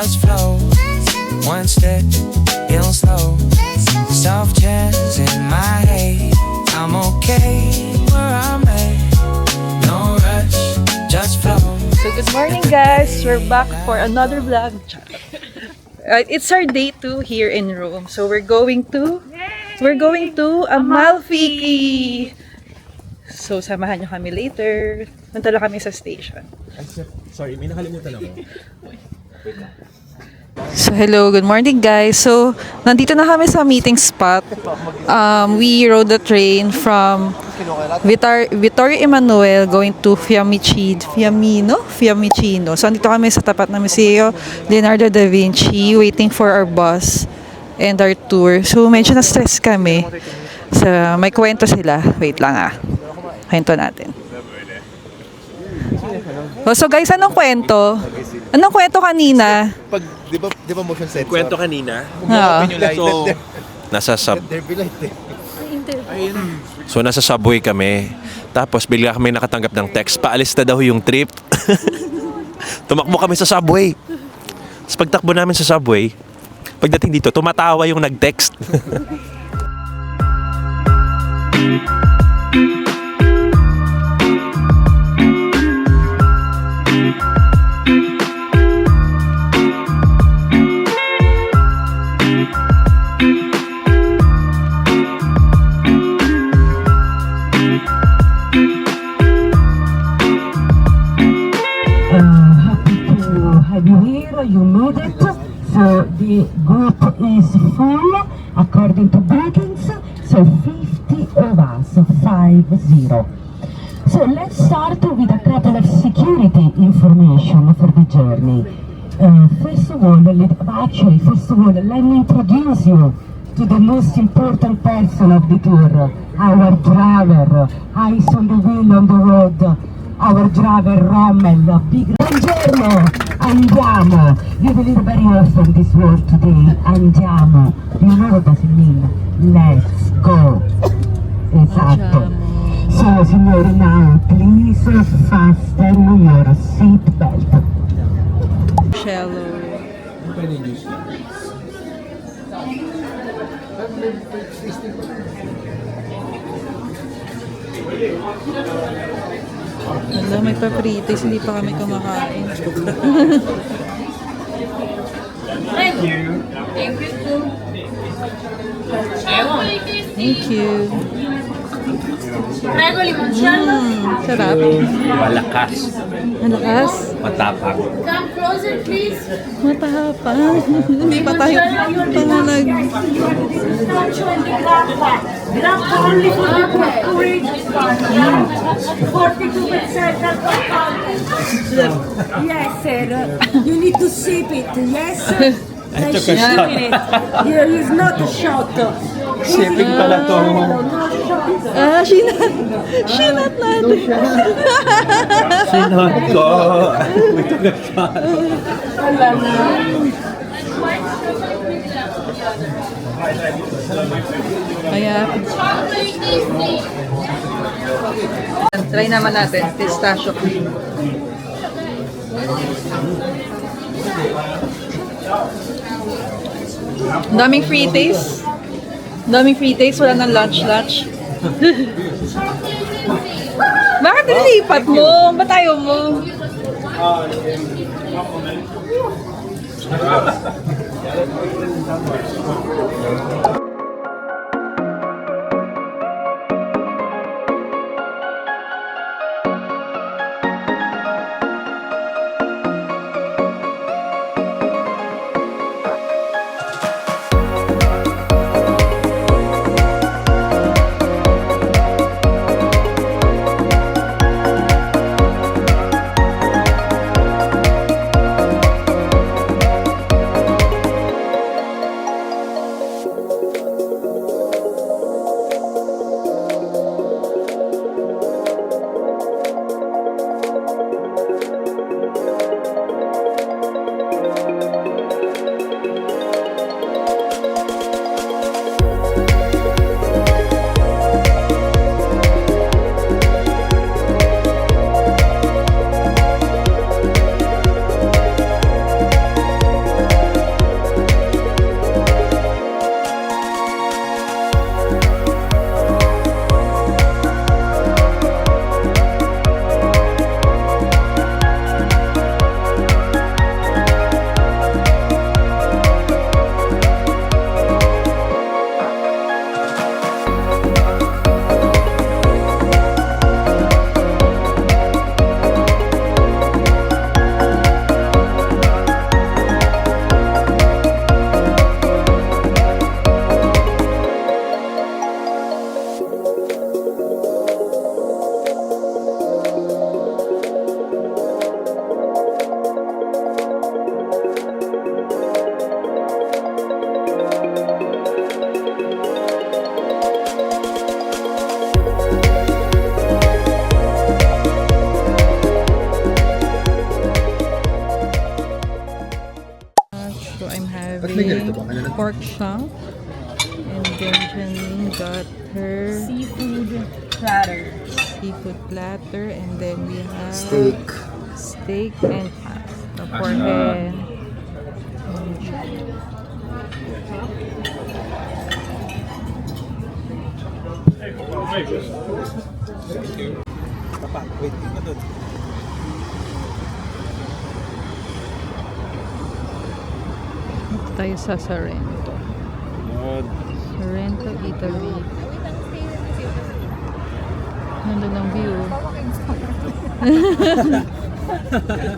just flow. One step, feeling slow. Soft jazz in my head. I'm okay where I'm at. No rush, just flow. So good morning guys, we're back for another vlog. It's our day 2 here in Rome. So we're going to Amalfi. So samahan nyo kami later. Punta lang kami sa station. Sorry, may nakalimutan ako. So hello, good morning guys. So nandito na kami sa meeting spot. We rode the train from Vittorio Emanuele going to Fiumicino. So nandito kami sa tapat ng Museo Leonardo da Vinci waiting for our bus and our tour. So medyo na-stress kami. So may kwento sila. Wait lang kwento natin. So guys, anong kwento? Anong kwento kanina? Pag, di ba motion sensor? Kwento kanina. So, Nasa derby light eh. So nasa subway kami. Tapos bigla kami nakatanggap ng text, paalis na daw yung trip. Tumakbo kami sa subway. Sa pagtakbo namin sa subway, pagdating dito, tumatawa yung nag-text. You made it, so the group is full according to bookings, so 50 of us, 50. So let's start with a couple of security information for the journey. First of all, let me introduce you to the most important person of the tour, our driver, eyes on the wheel on the road, our driver Rommel. Big buongiorno, andiamo. You will hear very often this word today, andiamo. You know what does it mean? Let's go. Esatto. So signori, now please fasten your seat belt. Shallow. Alam, may papritis, hindi pa kami kumakain. Thank you. Thank you too. Thank you. Prego limoncello. Sarap. Malakas. Malakas. Matapang. Come closer, please. Matapang. Hindi pa tayo pangalag. Pistachio and the grappa. Grappa only for the courage. 42% alcohol. Yes, sir. You need to sip it. Yes. I took a shot. Here is not a shot. Shipping pala to. Sinat natin. Sinot ko. We took a shot. Kaya, try naman natin, pistachio cream. Daming free taste. Wala nang lunch. Bakit nilipat mo? Ba't ayaw mo? So I'm having pork chunk. And then Janine got her Seafood platter. seafood platter. And then we have steak and pasta for hen. Wait, tingnan doon. Tayo sa Sorrento. Sorrento, Italy. Nandun ang view.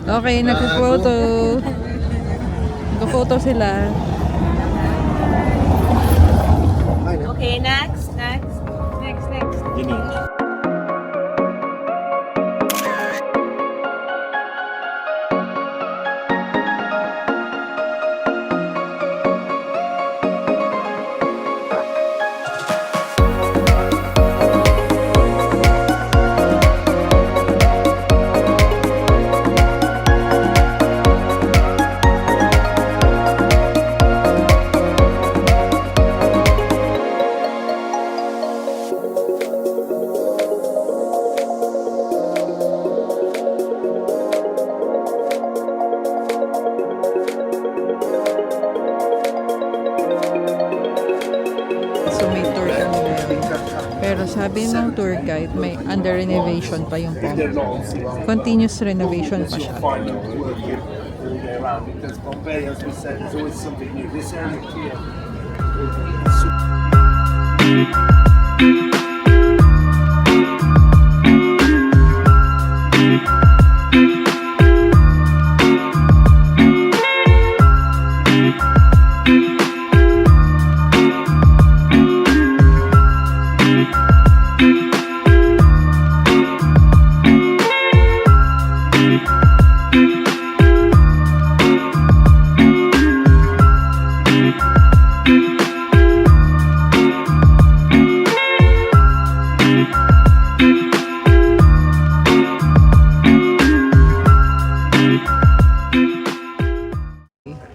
Okay, nagpo-photo. Nagpo-photo sila. Okay, next. Next. So may tour kami ngayon. Pero sabi ng tour guide, may under renovation pa yung pump. Continuous renovation pa siya. Because Bombay, as we said, is always something new. This area here.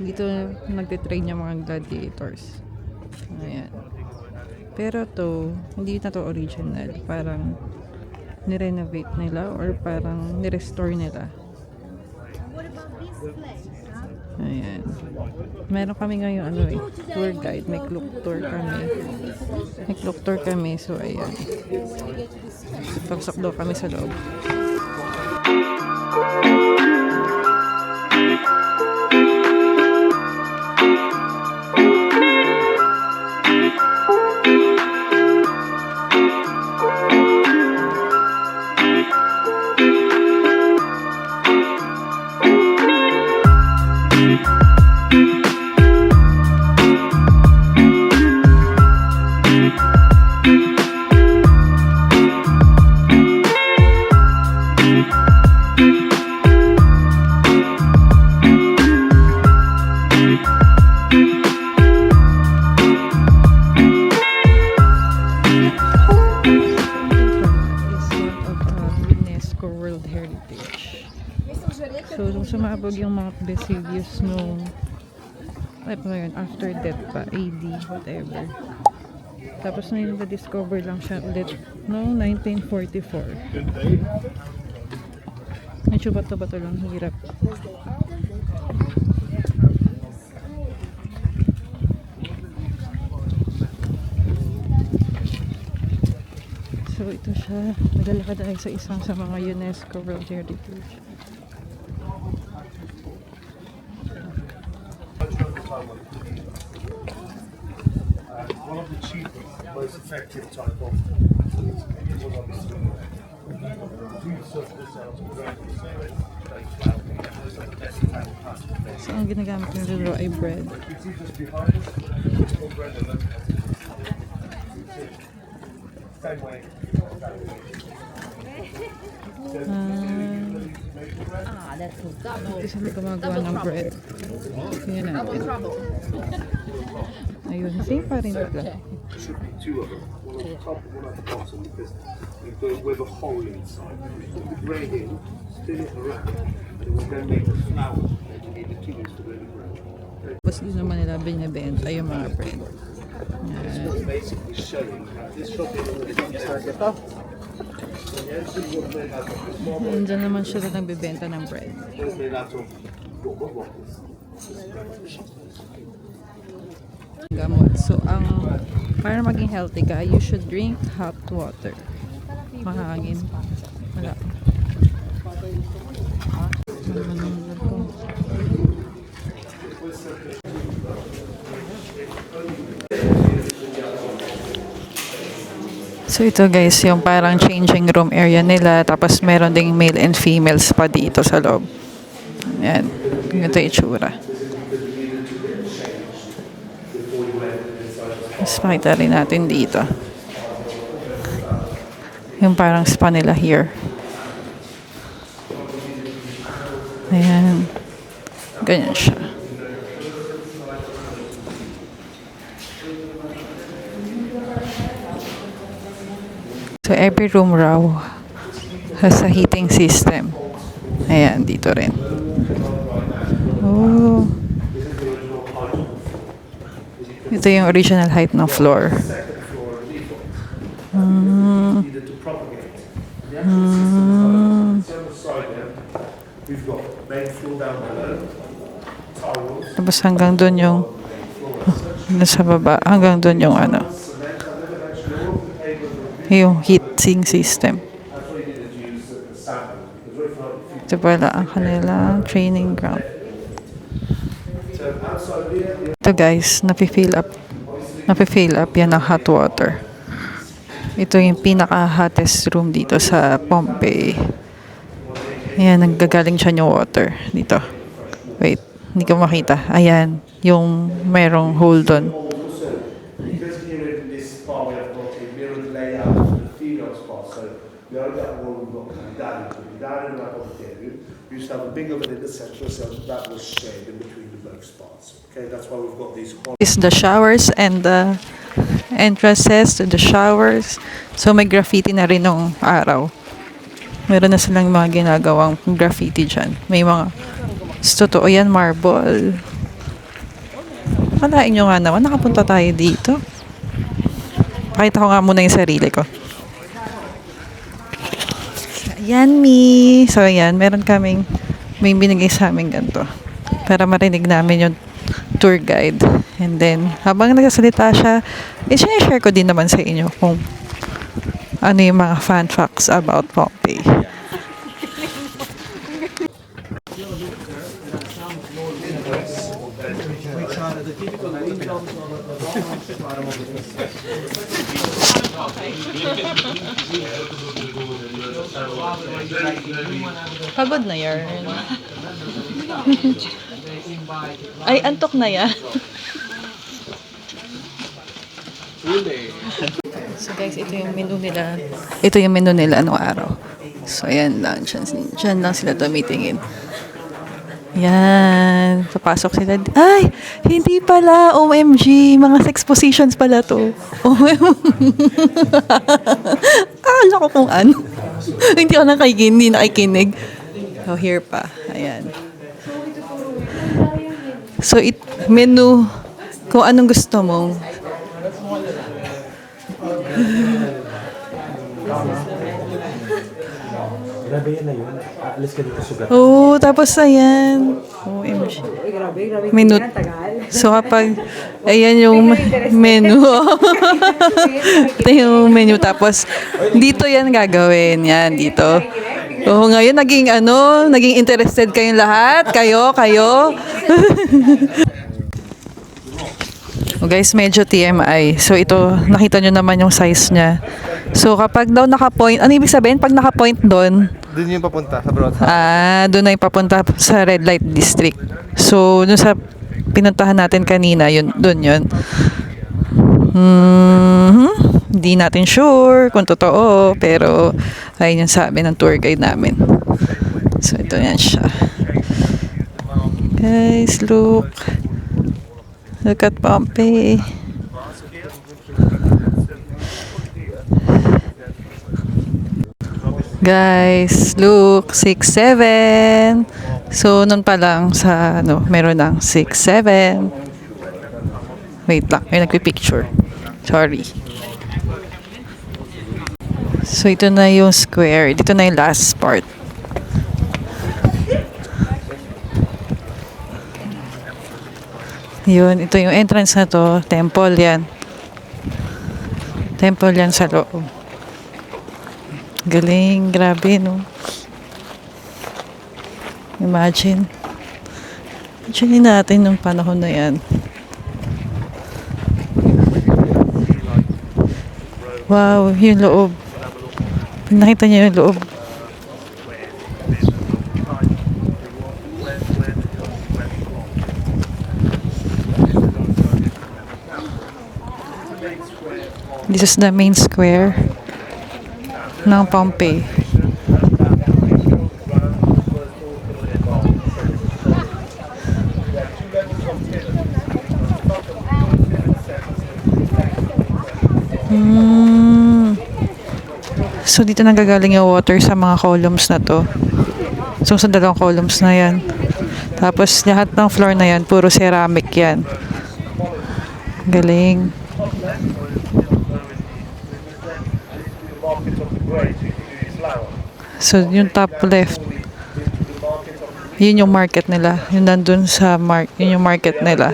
Dito nagtitrain yung mga gladiators. Ayan. Pero to, hindi na to original. Parang nirenovate nila or parang nirestore nila. Ayan. Meron kami ngayon tour guide. May cloak tour kami. So ayan. Pasok daw kami sa loob. So, nung sumabog yung mga Vesuvius nung after death pa, AD, whatever. Tapos na na-discover lang siya ulit noong 1944. Medyo bato-bato lang, hirap. So, ito siya. Naglalakad tayo sa isang sa mga UNESCO World Heritage. One of the cheapest, most effective type of So, ang ginagamit nila ay bread. same way. That's so double. Ito sila gumagawa ng bread. Tingnan natin. Ayun, same pa rin pala. There should be two of them, one on the top and one at the bottom, because we've got with a hole inside. Put the bread in, spin it around, and it will then make the flour, and you need the tubes to really grow. Tapos yun naman nila binibenta yung mga bread. Basically showing that this shop Diyan naman siya nagbibenta ng bread. is made out of Gamot. So, para maging healthy ka, you should drink hot water. Mahangin. Wala. So ito guys, yung parang changing room area nila. Tapos meron ding male and females pa dito sa loob. Ayan. Ganito yung itsura. Tapos makita rin natin dito. Yung parang spa nila here. Ayan. Ganyan siya. So every room raw has a heating system. Ayan, dito rin. Oh. Ito yung original height ng floor. We've got main floor down below, tiles, Tapos hanggang doon yung nasa baba, hanggang doon yung ano, yung heating system. Ito pala ang kanilang training ground. Ito guys, napifill up yan ng hot water. Ito yung pinaka-hottest room dito sa Pompey. Ayan, nanggagaling siya yung water dito. Wait, hindi ko makita. Ayan, yung merong hole doon. because here in this spa we have got a mirrored layout of the female spa, so the only other one we've got down in that auditorium. We used to have a big oven in the centre, so that was shared in between the both spas. Okay, that's why we've got these. Is the showers and the entrances to the showers. So may graffiti na rin nung araw. Meron na silang mga ginagawang graffiti dyan. May mga totoo yan, marble. Kalain nyo nga naman, nakapunta tayo dito. Pakita ko nga muna yung sarili ko. Ayan, me. So, ayan, meron kaming may binigay sa amin ganito. Para marinig namin yung tour guide. And then, habang nagsasalita siya, i-share ko din naman sa inyo kung ano yung mga fun facts about Pompey. Pagod na yan. Ay, antok na yan. So guys, ito yung menu nila. Ito yung menu nila anong araw. So ayan lang, dyan lang sila tumitingin. Yan, papasok sila. Ay, hindi pala, OMG, mga sex positions pala to. Akala ko kung ano. Hindi ako nakikinig. So here pa, ayan. So menu, kung anong gusto mo. Grabe yan na yun. Aalis ka dito sugat. Oo, tapos ayan. OMG. Menu. So kapag, ayan yung menu. Ito yung menu. Tapos, dito yan gagawin. Yan, dito. Oo, ngayon naging interested kayong lahat. Kayo. Oh guys, medyo TMI. So ito, nakita nyo naman yung size niya. So kapag daw naka-point, ano ibig sabihin? Pag naka-point doon, Doon yung papunta sa broad. doon na yung papunta sa red light district. So, doon sa pinuntahan natin kanina, doon yun. Hindi natin sure kung totoo, pero ayun yung sabi ng tour guide namin. So, ito yan siya. Guys, look. Look at Pompey. Guys, look, 6'7". So, nun pa lang sa, meron ng 6, 7. Wait lang, may nagpipicture. Sorry. So, ito na yung square. Dito na yung last part. Yun, ito yung entrance na to. Temple yan. Temple yan sa loob. Galing, grabe, no? Imagine natin nung panahon na yan. Wow, yung loob. Pag nakita niyo yung loob. This is the main square ng Pompeii. So, dito nanggagaling yung water sa mga columns na to. So, sa dalawang columns na yan. Tapos, lahat ng floor na yan, puro ceramic yan. Galing. So, yung top left, yun yung market nila. Yun nandun sa yun yung market nila.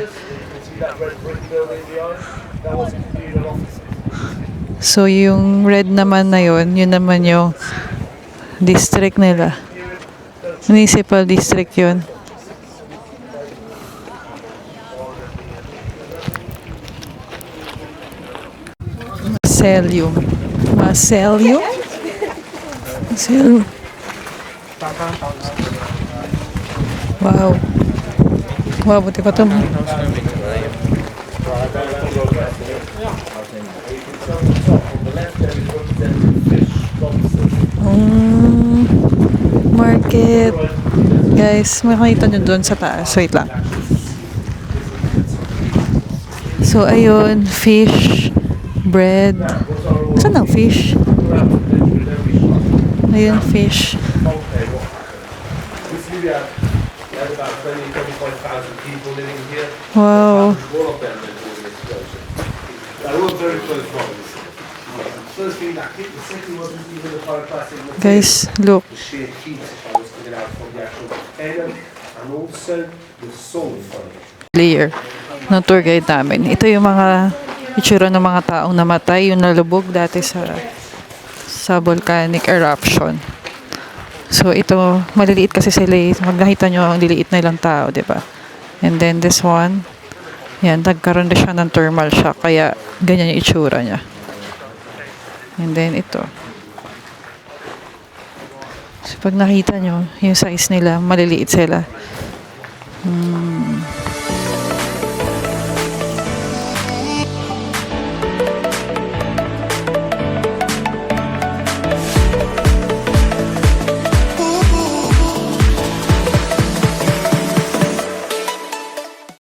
So, yung red naman na yun naman yung district nila. Municipal district yun. Macelium. Macelium? Macelium. Wow. Wow, buti pa ito. Market. Guys, makikita nyo doon sa taas. Wait lang. So, ayun. Fish. Bread. Saan ang fish? Ayun, fish. Wow. Guys, look. Layer ng tour guide namin. Ito yung mga itsura ng mga taong namatay, yung nalubog dati sa volcanic eruption. So, ito, maliliit kasi sila. Magkakita nyo, ang liliit na ilang tao, di ba? And then, this one, yan, nagkaroon na siya ng thermal shock, kaya ganyan yung itsura niya. And then, ito. So, pag nakita nyo, yung size nila, maliliit sila.